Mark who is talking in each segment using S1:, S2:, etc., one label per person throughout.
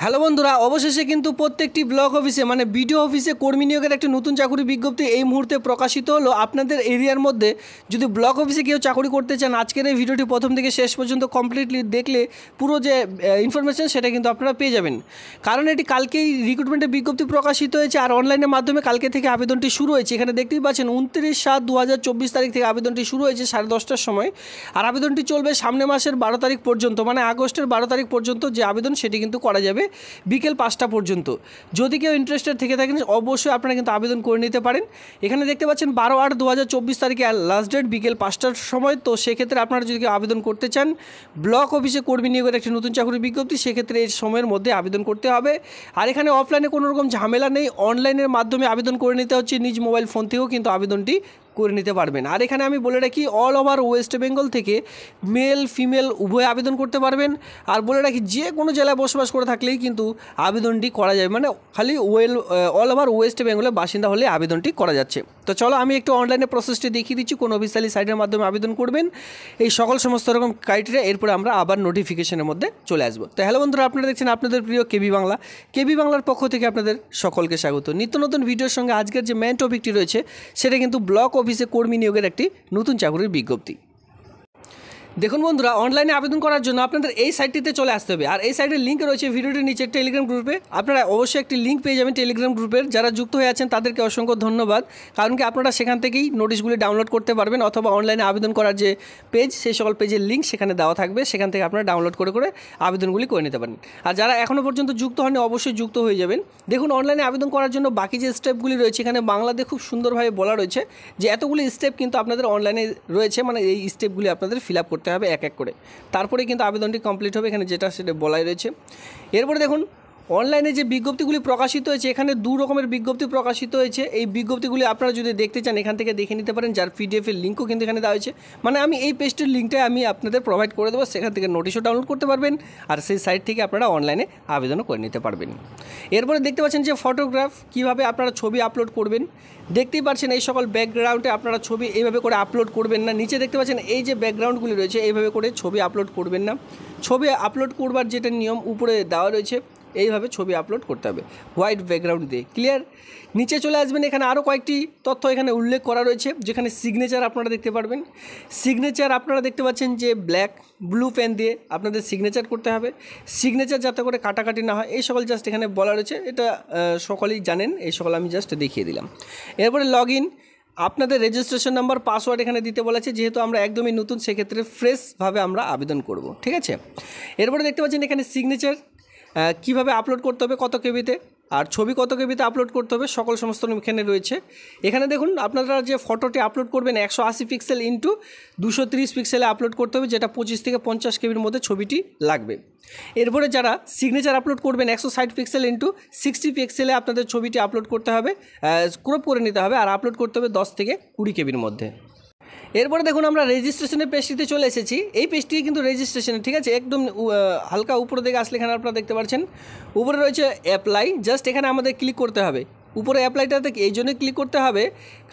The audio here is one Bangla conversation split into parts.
S1: হ্যালো বন্ধুরা, অবশেষে কিন্তু প্রত্যেকটি ব্লক অফিসে মানে বিডিও অফিসে কর্মী নিয়োগের একটি নতুন চাকরি বিজ্ঞপ্তি এই মুহূর্তে প্রকাশিত হলো। আপনাদের এরিয়ার মধ্যে যদি ব্লক অফিসে কেউ চাকরি করতে চান, আজকের এই ভিডিওটি প্রথম থেকে শেষ পর্যন্ত কমপ্লিটলি দেখলে পুরো যে ইনফরমেশন সেটা কিন্তু আপনারা পেয়ে যাবেন। কারণ এটি কালকেই রিক্রুটমেন্টের বিজ্ঞপ্তি প্রকাশিত হয়েছে আর অনলাইনের মাধ্যমে কালকে থেকে আবেদনটি শুরু হয়েছে। এখানে দেখতেই পাচ্ছেন 29/7/2024 তারিখ থেকে আবেদনটি শুরু হয়েছে 10:30টার সময়। আর আবেদনটি চলবে সামনের মাসের 12 তারিখ পর্যন্ত, মানে আগস্টের 12 তারিখ পর্যন্ত যে আবেদন সেটি কিন্তু করা যাবে বিকেল 5টা পর্যন্ত। যদি কেউ ইন্টারেস্টেড থেকে থাকেন অবশ্যই আপনারা কিন্তু আবেদন করে নিতে পারেন। এখানে দেখতে পাচ্ছেন 12/8/2024 তারিখে লাস্ট ডেট বিকেল 5টার সময়। তো সেক্ষেত্রে আপনারা যদি কেউ আবেদন করতে চান, ব্লক অফিসে কর্মী নিয়োগের একটি নতুন চাকরির বিজ্ঞপ্তি, সেক্ষেত্রে এই সময়ের মধ্যে আবেদন করতে হবে। আর এখানে অফলাইনে কোনো রকম ঝামেলা নেই, অনলাইনের মাধ্যমে আবেদন করে নিতে হচ্ছে। নিজ মোবাইল ফোন থেকেও কিন্তু আবেদনটি করে নিতে পারবেন। আর এখানে আমি বলে রাখি অল ওভার ওয়েস্ট বেঙ্গল থেকে মেল ফিমেল উভয় আবেদন করতে পারবেন। আর বলে রাখি যে কোনো জেলায় বসবাস করে থাকলেই কিন্তু আবেদনটি করা যাবে, মানে খালি অল ওভার ওয়েস্ট বেঙ্গলের বাসিন্দা হলে আবেদনটি করা যাচ্ছে। তো চলো আমি একটু অনলাইনে প্রসেসটি দেখিয়ে দিচ্ছি, কোন অফিসিয়ালি সাইটের মাধ্যমে আবেদন করবেন, এই সমস্ত রকম ক্রাইটেরিয়া। এরপরে আমরা আবার নোটিফিকেশনের মধ্যে চলে আসবো। তো হ্যালো বন্ধুরা, আপনারা দেখছেন আপনাদের প্রিয় কেবি বাংলা। কেবি বাংলার পক্ষ থেকে আপনাদের সকলকে স্বাগত। নিত্য নতুন ভিডিওর সঙ্গে আজকের যে মেইন টপিকটি রয়েছে সেটা কিন্তু ব্লক অফিসে কর্মী নিয়োগের একটি নতুন চাকরির বিজ্ঞপ্তি। দেখুন বন্ধুরা, অনলাইনে আবেদন করার জন্য আপনাদের এই সাইটটিতে চলে আসতে হবে। আর এই সাইটের লিঙ্ক রয়েছে ভিডিওটির নিচে টেলিগ্রাম গ্রুপে। আপনারা অবশ্যই একটি লিঙ্ক পেয়ে যাবেন টেলিগ্রাম গ্রুপের। যারা যুক্ত হয়ে আছেন তাদেরকে অসংখ্য ধন্যবাদ, কারণ কি আপনারা সেখান থেকেই নোটিশগুলি ডাউনলোড করতে পারবেন, অথবা অনলাইনে আবেদন করার যে পেজ সেই সকল পেজের লিঙ্ক সেখানে দেওয়া থাকবে, সেখান থেকে আপনারা ডাউনলোড করে আবেদনগুলি করে নিতে পারেন। আর যারা এখনও পর্যন্ত যুক্ত হননি অবশ্যই যুক্ত হয়ে যাবেন। দেখুন অনলাইনে আবেদন করার জন্য বাকি যে স্টেপগুলি রয়েছে এখানে বাংলাতে খুব সুন্দরভাবে বলা রয়েছে যে এতগুলি স্টেপ কিন্তু আপনাদের অনলাইনে রয়েছে, মানে এই স্টেপগুলি আপনাদের ফিল আপ করতে হবে এক এক করে, তারপরে কিন্তু আবেদনটি কমপ্লিট হবে। এখানে যেটা সেটা বলাই রয়েছে। এরপরে দেখুন অনলাইনে যে বিজ্ঞপ্তিগুলি প্রকাশিত হয়েছে, এখানে দু রকমের বিজ্ঞপ্তি প্রকাশিত হয়েছে। এই বিজ্ঞপ্তিগুলি আপনারা যদি দেখতে চান এখান থেকে দেখে নিতে পারেন, যার পিডিএফের লিঙ্কও কিন্তু এখানে দেওয়া হয়েছে। মানে আমি এই পেজটির লিঙ্কটাই আমি আপনাদের প্রোভাইড করে দেবো, সেখান থেকে নোটিশও ডাউনলোড করতে পারবেন আর সেই সাইট থেকে আপনারা অনলাইনে আবেদনও করে নিতে পারবেন। এরপরে দেখতে পাচ্ছেন যে ফটোগ্রাফ, কীভাবে আপনারা ছবি আপলোড করবেন। দেখতেই পাচ্ছেন এই সকল ব্যাকগ্রাউন্ডে আপনারা ছবি এইভাবে করে আপলোড করবেন না। নিচে দেখতে পাচ্ছেন এই যে ব্যাকগ্রাউন্ডগুলি রয়েছে এইভাবে করে ছবি আপলোড করবেন না। ছবি আপলোড করবার যেটা নিয়ম উপরে দেওয়া রয়েছে এইভাবে ছবি আপলোড করতে হবে হোয়াইট ব্যাকগ্রাউন্ড দিয়ে। ক্লিয়ার? নিচে চলে আসবেন, এখানে আরও কয়েকটি তথ্য এখানে উল্লেখ করা রয়েছে, যেখানে সিগনেচার আপনারা দেখতে পারবেন। সিগনেচার আপনারা দেখতে পাচ্ছেন যে ব্লু পেন দিয়ে আপনাদের সিগনেচার করতে হবে। সিগনেচার যাতে করে কাটাকাটি না হয় এই সকল জাস্ট এখানে বলা রয়েছে, এটা সকলেই জানেন, এই সকল আমি জাস্ট দেখিয়ে দিলাম। এরপরে লগ ইন, আপনাদের রেজিস্ট্রেশন নাম্বার পাসওয়ার্ড এখানে দিতে বলা আছে, যেহেতু আমরা একদমই নতুন সেক্ষেত্রে ফ্রেশভাবে আমরা আবেদন করব, ঠিক আছে। এরপরে দেখতে পাচ্ছেন এখানে সিগনেচার কীভাবে আপলোড করতে হবে, কত কেবিতে, আর ছবি কত কেবিতে আপলোড করতে হবে সমস্ত এখানে রয়েছে। এখানে দেখুন আপনারা যে ফটোটি আপলোড করবেন 180 পিক্সেল ইন্টু 230 পিক্সেলে আপলোড করতে হবে, যেটা 25 থেকে 50 কেবির মধ্যে ছবিটি লাগবে। এরপরে যারা সিগনেচার আপলোড করবেন 160 পিক্সেল ইন্টু 60 পিক্সেলে আপনাদের ছবিটি আপলোড করতে হবে, ক্রপ করে নিতে হবে, আর আপলোড করতে হবে 10 থেকে 20 কেবির মধ্যে। এরপরে দেখুন আমরা রেজিস্ট্রেশনের পেজটিতে চলে এসেছি। এই পেজটি কিন্তু রেজিস্ট্রেশনে, ঠিক আছে, একদম হালকা উপরে দিকে আসলে এখানে আপনারা দেখতে পাচ্ছেন উপরে রয়েছে অ্যাপ্লাই। জাস্ট এখানে আমাদের ক্লিক করতে হবে। উপরে অ্যাপ্লাইটাতে এই জন্যই ক্লিক করতে হবে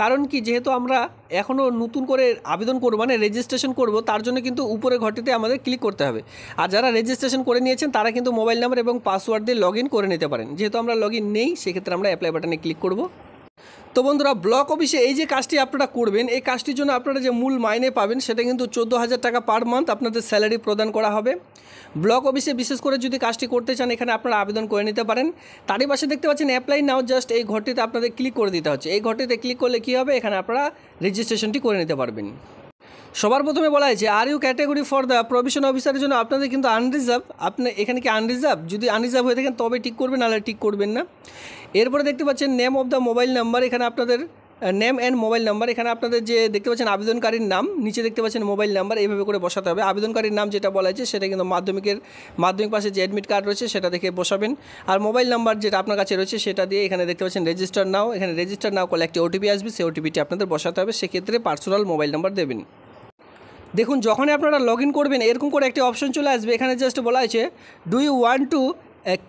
S1: কারণ কি, যেহেতু আমরা এখনও নতুন করে আবেদন করব, মানে রেজিস্ট্রেশন করব, তার জন্য কিন্তু উপরে ঘরটিতে আমাদের ক্লিক করতে হবে। আর যারা রেজিস্ট্রেশন করে নিয়েছেন তারা কিন্তু মোবাইল নাম্বার এবং পাসওয়ার্ড দিয়ে লগ ইন করে নিতে পারেন। যেহেতু আমরা লগ ইন নেই সেক্ষেত্রে আমরা অ্যাপ্লাই বাটনে ক্লিক করব। তো বন্ধুরা, ব্লক অফিসে এই যে কাজটি আপনারা করবেন, এই কাজটির জন্য আপনারা যে মূল মাইনে পাবেন সেটা কিন্তু 14,000 টাকা পার মান্থ আপনাদের স্যালারি প্রদান করা হবে। ব্লক অফিসে বিশেষ করে যদি কাজটি করতে চান এখানে আপনারা আবেদন করে নিতে পারেন। তারই পাশে দেখতে পাচ্ছেন অ্যাপ্লাই নাও, জাস্ট এই ঘরটিতে আপনাদের ক্লিক করে দিতে হচ্ছে। এই ঘরটিতে ক্লিক করলে কী হবে, এখানে আপনারা রেজিস্ট্রেশনটি করে নিতে পারবেন। সবার প্রথমে বলা হয়েছে R U category for the provision অফিসারের জন্য আপনাদের কিন্তু আনরিজার্ভ। আপনি এখানে কি আনরিজার্ভ, যদি আনরিজার্ভ হয়ে থাকেন তবে টিক করবেন, নাহলে টিক করবেন না। এরপরে দেখতে পাচ্ছেন name of the mobile number, এখানে আপনাদের নেম অ্যান্ড মোবাইল নাম্বার, এখানে আপনাদের যে দেখতে পাচ্ছেন আবেদনকারীর নাম, নিচে দেখতে পাচ্ছেন মোবাইল নাম্বার, এইভাবে করে বসাতে হবে। আবেদনকারীর নাম যেটা বলা হয়েছে সেটা কিন্তু মাধ্যমিক পাশে যে অ্যাডমিট কার্ড রয়েছে সেটা দেখে বসাবেন। আর মোবাইল নাম্বার যেটা আপনার কাছে রয়েছে সেটা দিয়ে এখানে দেখতে পাচ্ছেন রেজিস্টার নাও, এখানে রেজিস্টার নাও করলে একটি ওটিপি আসবে, সেই ওটিপিটি আপনাদের বসাতে হবে। সেক্ষেত্রে পার্সোনাল মোবাইল নাম্বার দেবেন। দেখুন যখনই আপনারা লগ ইন করবেন এরকম করে একটি অপশন চলে আসবে, এখানে জাস্ট বলা হয়েছে do you want to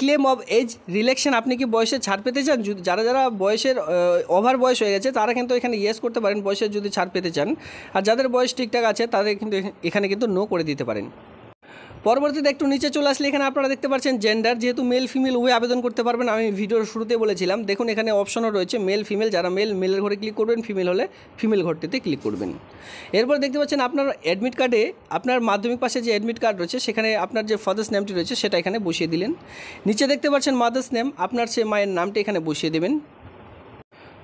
S1: claim of age relaxation, আপনি কি বয়সের ছাড় পেতে চান। যারা বয়সের ওভার বয়স হয়ে গেছে তারা কিন্তু এখানে ইয়েস করতে পারেন বয়সের যদি ছাড় পেতে চান, আর যাদের বয়স ঠিকঠাক আছে তাদের কিন্তু এখানে কিন্তু নো করে দিতে পারেন। পরবর্তীতে একটু নিচে চলে আসলে এখানে আপনারা দেখতে পাচ্ছেন জেন্ডার, যেহেতু মেল ফিমেল উভয় আবেদন করতে পারবেন। আমি ভিডিওর শুরুতে বলেছিলাম, দেখুন এখানে অপশনও রয়েছে মেল ফিমেল। যারা মেলের ঘরে ক্লিক করবেন, ফিমেল হলে ফিমেল ঘরটিতে ক্লিক করবেন। এরপর দেখতে পাচ্ছেন আপনার অ্যাডমিট কার্ডে আপনার মাধ্যমিক পাশে যে অ্যাডমিট কার্ড রয়েছে সেখানে আপনার যে ফাদার্স নেমটি রয়েছে সেটা এখানে বসিয়ে দিলেন। নিচে দেখতে পাচ্ছেন মাদার্স নেম, আপনার সে মায়ের নামটি এখানে বসিয়ে দেবেন।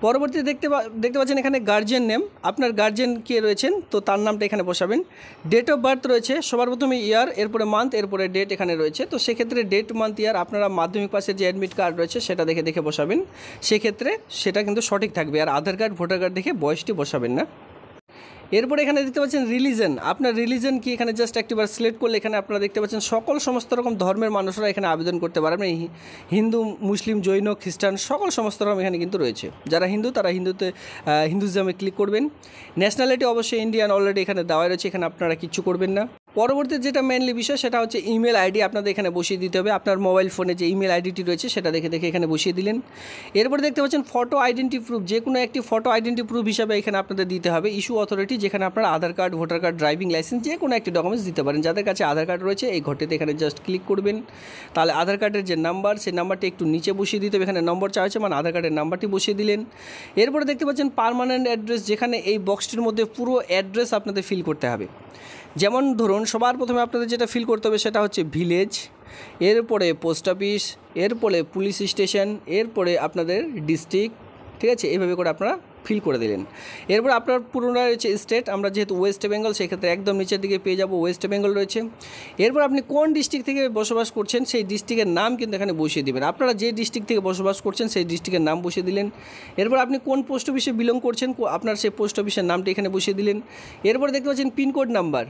S1: পরবর্তী দেখতে পাচ্ছেন এখানে গার্জিয়ান নেম, আপনার গার্জিয়ান কে রয়েছেন তো তার নামটা এখানে বসাবেন। ডেট অফ বার্থ রয়েছে, সবার প্রথমে ইয়ার, এরপরে মান্থ, এরপরে ডেট এখানে রয়েছে। তো সেক্ষেত্রে ডেট, মান্থ, ইয়ার আপনারা মাধ্যমিক পাশের যে অ্যাডমিট কার্ড রয়েছে সেটা দেখে বসাবেন, সেক্ষেত্রে সেটা কিন্তু সঠিক থাকবে। আর আধার কার্ড, ভোটার কার্ড দেখে বয়সটি বসাবেন না। এরপরে এখানে দেখতে পাচ্ছেন রিলিজন, আপনার রিলিজন কি এখানে জাস্ট একটিবার সিলেক্ট করলে এখানে আপনারা দেখতে পাচ্ছেন সমস্ত রকম ধর্মের মানুষরা এখানে আবেদন করতে পারবেন। হিন্দু, মুসলিম, জৈন, খ্রিস্টান সমস্ত রকম এখানে কিন্তু রয়েছে। যারা হিন্দু তারা হিন্দুজমে ক্লিক করবেন। ন্যাশনালিটি অবশ্যই ইন্ডিয়ান অলরেডি এখানে দেওয়া রয়েছে, এখানে আপনারা কিচ্ছু করবেন না। পরবর্তী যেটা মেনলি বিষয় সেটা হচ্ছে ইমেল আইডি আপনাদের এখানে বসিয়ে দিতে হবে। আপনার মোবাইল ফোনে যে ইমেল আইডিটি রয়েছে সেটা দেখে এখানে বসিয়ে দিলেন। এরপর দেখতে পাচ্ছেন ফটো আইডেন্টি প্রুফ, যে কোনো একটি ফটো আইডেন্টি প্রুফ হিসাবে এখানে আপনাদের দিতে হবে। ইস্যু অথরিটি, যেখানে আপনার Aadhaar card, voter card, driving licence যে কোনো একটি ডকুমেন্টস দিতে পারেন। যাদের কাছে আধার কার্ড রয়েছে এই ঘরটিতে এখানে জাস্ট ক্লিক করবেন। তাহলে আধার কার্ডের যে নাম্বার সেই নাম্বারটি একটু নিচে বসিয়ে দিতে হবে। এখানে নম্বর চাওয়া হয়েছে মানে আধার কার্ডের নাম্বারটি বসিয়ে দিলেন। এরপরে দেখতে পাচ্ছেন পার্মানেন্ট অ্যাড্রেস, যেখানে এই বক্সটির মধ্যে পুরো অ্যাড্রেস আপনাদের ফিল করতে হবে। যেমন ধরুন সবার প্রথমে আপনাদের যেটা ফিল করতে হবে সেটা হচ্ছে ভিলেজ, এরপরে পোস্ট অফিস, এরপরে পুলিশ স্টেশন, এরপরে আপনাদের ডিস্ট্রিক্ট, ঠিক আছে, এইভাবে করে আপনারা ফিল করে দিলেন। এরপর আপনার পুরোনো রয়েছে স্টেট, আমরা যেহেতু ওয়েস্ট বেঙ্গল সেক্ষেত্রে একদম নিচের দিকে পেয়ে যাব ওয়েস্ট বেঙ্গল রয়েছে। এরপর আপনি কোন ডিস্ট্রিক্ট থেকে বসবাস করছেন সেই ডিস্ট্রিক্টের নাম কিন্তু এখানে বসিয়ে দেবেন। আপনারা যে ডিস্ট্রিক্ট থেকে বসবাস করছেন সেই ডিস্ট্রিক্টের নাম বসিয়ে দিলেন। এরপর আপনি কোন পোস্ট অফিসে বিলং করছেন আপনার সেই পোস্ট অফিসের নামটি এখানে বসিয়ে দিলেন। এরপর দেখতে পাচ্ছেন পিনকোড নাম্বার,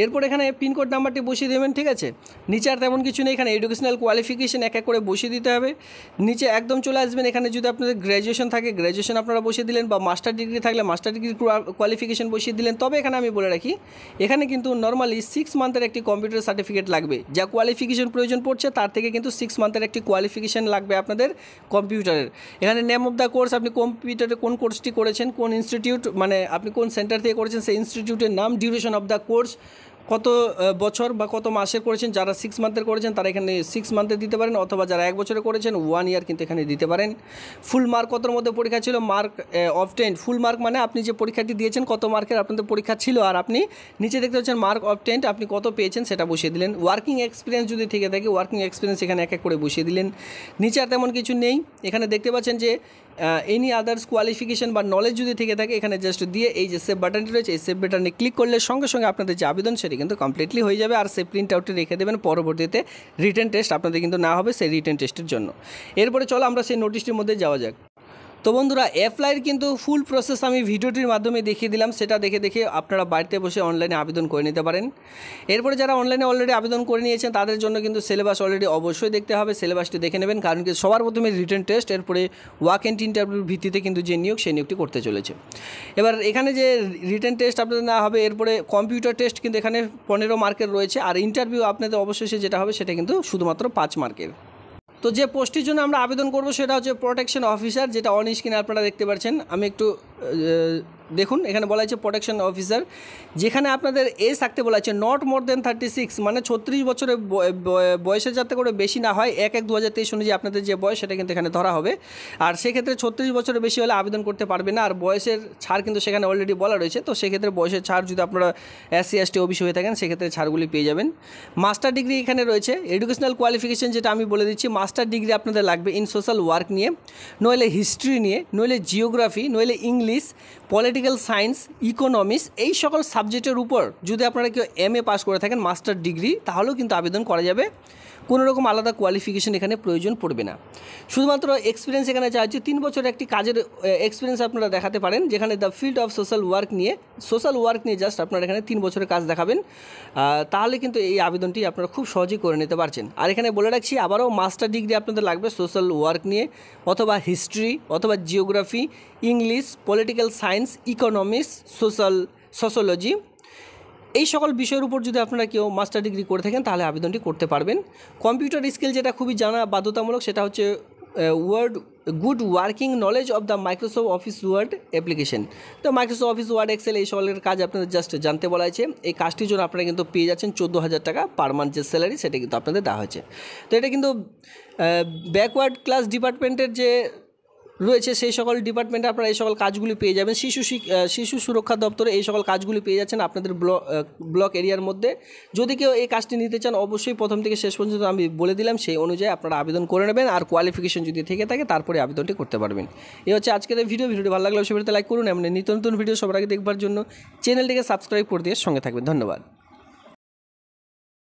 S1: এরপর এখানে পিনকোড নাম্বারটি বসিয়ে দেবেন, ঠিক আছে। নিচে আর তেমন কিছু নেই, এখানে এডুকেশনাল কোয়ালিফিকেশন এক করে বসিয়ে দিতে হবে। নিচে একদম চলে আসবেন, এখানে যদি আপনাদের গ্র্যাজুয়েশন থাকে গ্র্যাজুয়েশন আপনারা বসিয়ে দিলেন, বা মাস্টার ডিগ্রি থাকলে মাস্টার ডিগ্রি কোয়ালিফিকেশন বসিয়ে দিলেন। তবে এখানে আমি বলে রাখি, এখানে কিন্তু নর্মালি 6 মান্থের একটি কম্পিউটার সার্টিফিকেট লাগবে। যা কোয়ালিফিকেশন প্রয়োজন পড়ছে তার থেকে কিন্তু 6 মান্থের একটি কোয়ালিফিকেশন লাগবে আপনাদের কম্পিউটারের। এখানে নেম অফ দ্য কোর্স, আপনি কম্পিউটারে কোন কোর্সটি করেছেন, কোন ইনস্টিটিউট মানে আপনি কোন সেন্টার থেকে করেছেন সেই ইনস্টিটিউটের নাম, ডিউরেশন অফ দ্য কোর্স, কত বছর বা কত মাসের করেছেন। যারা 6 মান্থের করেছেন তারা এখানে 6 মান্থে দিতে পারেন, অথবা যারা 1 বছরে করেছেন 1 ইয়ার কিন্তু এখানে দিতে পারেন। ফুল মার্ক কতর মধ্যে পরীক্ষা ছিল, মার্ক অবটেন্ড, ফুল মার্ক মানে আপনি যে পরীক্ষাটি দিয়েছেন কত মার্কের আপনাদের পরীক্ষা ছিল, আর আপনি নিচে দেখতে পাচ্ছেন মার্ক অবটেন্ড, আপনি কত পেয়েছেন সেটা বসিয়ে দিলেন। ওয়ার্কিং এক্সপিরিয়েন্স যদি থেকে থাকে ওয়ার্কিং এক্সপিরিয়েন্স এখানে এক করে বসিয়ে দিলেন। নিচে আর তেমন কিছু নেই, এখানে দেখতে পাচ্ছেন যে এনি আদার্স কোয়ালিফিকেশন বা নলেজ যদি থেকে থাকে এখানে জাস্ট দিয়ে এই যে সেভ বাটনটি রয়েছে এই সেভ বাটনে ক্লিক করলে সঙ্গে সঙ্গে আপনাদের যে আবেদন সেটি কিন্তু কমপ্লিটলি হয়ে যাবে। আর সেই প্রিন্ট আউটটি রেখে দেবেন, পরবর্তীতে রিটেন টেস্ট আপনাদের কিন্তু না হবে সেই রিটেন টেস্টের জন্য। এরপরে চলো আমরা সেই নোটিশটির মধ্যে যাওয়া যাক। তো বন্ধুরা অ্যাপ্লাইয়ের কিন্তু ফুল প্রসেস আমি ভিডিওটির মাধ্যমে দেখিয়ে দিলাম, সেটা দেখে আপনারা বাড়িতে বসে অনলাইনে আবেদন করে নিতে পারেন। এরপরে যারা অনলাইনে অলরেডি আবেদন করে নিয়েছেন তাদের জন্য কিন্তু সিলেবাস অলরেডি অবশ্যই দেখতে হবে, সিলেবাসটি দেখে নেবেন, কারণ কি সবার প্রথমে রিটেন টেস্ট, এরপরে ওয়াক এন্ড ইন্টারভিউর ভিত্তিতে কিন্তু যে নিয়োগ সেই নিয়োগটি করতে চলেছে। এবার এখানে যে রিটেন টেস্ট আপনাদের না হবে, এরপরে কম্পিউটার টেস্ট কিন্তু এখানে 15 মার্কের রয়েছে, আর ইন্টারভিউ আপনাদের অবশ্যই যেটা হবে সেটা কিন্তু শুধুমাত্র 5 মার্কের। তো যে পোস্টের জন্য আমরা আবেদন করব সেটা হচ্ছে প্রোটেকশন অফিসার, যেটা অন স্ক্রিনে আপনারা দেখতে পাচ্ছেন। আমি একটু দেখুন এখানে বলা হয়েছে প্রোটেকশন অফিসার, যেখানে আপনাদের এজ থাকতে বলা হয়েছে নট মোর দেন 36, মানে 36 বছরের বয়সের যাতে করে বেশি না হয়। 1/1/2023 অনুযায়ী আপনাদের যে বয়স সেটা কিন্তু এখানে ধরা হবে। আর সেক্ষেত্রে 36 বছরের বেশি হলে আবেদন করতে পারবে না। আর বয়সের ছাড় কিন্তু সেখানে অলরেডি বলা রয়েছে, তো সেক্ষেত্রে বয়সের ছাড় যদি আপনারা SC ST OBC হয়ে থাকেন সেক্ষেত্রে ছাড়গুলি পেয়ে যাবেন। মাস্টার ডিগ্রি এখানে রয়েছে, এডুকেশনাল কোয়ালিফিকেশন যেটা আমি বলে দিচ্ছি, মাস্টার ডিগ্রি আপনাদের লাগবে ইন সোশ্যাল ওয়ার্ক নিয়ে, নইলে হিস্ট্রি নিয়ে, নইলে জিওগ্রাফি, নইলে ইংলিশ, পলিটিক্যাল সায়েন্স, ইকোনমিক্স, এই সকল সাবজেক্টের উপর যদি আপনারা কেউ MA পাস করে থাকেন মাস্টার ডিগ্রি, তাহলেও কিন্তু আবেদন করা যাবে। কোনো রকম আলাদা কোয়ালিফিকেশন এখানে প্রয়োজন পড়বে না। শুধুমাত্র এক্সপিরিয়েন্স এখানে চাওয়া হচ্ছে 3 বছর একটি কাজের এক্সপিরিয়েন্স আপনারা দেখাতে পারেন, যেখানে the field of social work নিয়ে জাস্ট আপনারা এখানে 3 বছরের কাজ দেখাবেন, তাহলে কিন্তু এই আবেদনটি আপনারা খুব সহজেই করে নিতে পারছেন। আর এখানে বলে রাখছি আবারও মাস্টার ডিগ্রি আপনাদের লাগবে সোশ্যাল ওয়ার্ক নিয়ে, অথবা হিস্ট্রি, অথবা geography, English, political science, economics, sociology, এই সকল বিষয়ের উপর যদি আপনারা কেউ মাস্টার ডিগ্রি করে থাকেন তাহলে আবেদনটি করতে পারবেন। কম্পিউটার স্কিল যেটা খুবই জানা বাধ্যতামূলক, সেটা হচ্ছে good working knowledge of the Microsoft Office Word application. তো মাইক্রোসফট অফিস ওয়ার্ড এক্সেল এই সকলের কাজ আপনাদের জাস্ট জানতে বলা হয়েছে। এই কাজটির জন্য আপনারা কিন্তু পেয়ে যাচ্ছেন 14,000 টাকা পার মান্থ যে স্যালারি, সেটা কিন্তু আপনাদের দেওয়া হয়েছে। তো এটা কিন্তু ব্যাকওয়ার্ড ক্লাস ডিপার্টমেন্টের যে রয়েছে সেই সকল ডিপার্টমেন্টে আপনারা এই সকল কাজগুলি পেয়ে যাবেন। শিশু সুরক্ষা দপ্তরে এই সকল কাজগুলি পেয়ে যাচ্ছেন আপনাদের ব্লক এরিয়ার মধ্যে। যদি কেউ এই কাজটি নিতে চান অবশ্যই প্রথম থেকে শেষ পর্যন্ত আমি বলে দিলাম, সেই অনুযায়ী আপনারা আবেদন করে নেবেন, আর কোয়ালিফিকেশন যদি থেকে থাকে তারপরে আবেদনটি করতে পারবেন। এই হচ্ছে আজকের এই ভিডিওটি ভালো লাগলে অবশ্যই লাইক করুন। এমন নিত্য নতুন ভিডিও সবার আগে দেখবার জন্য চ্যানেলটিকে সাবস্ক্রাইব করে দিয়ে সঙ্গে থাকবেন। ধন্যবাদ।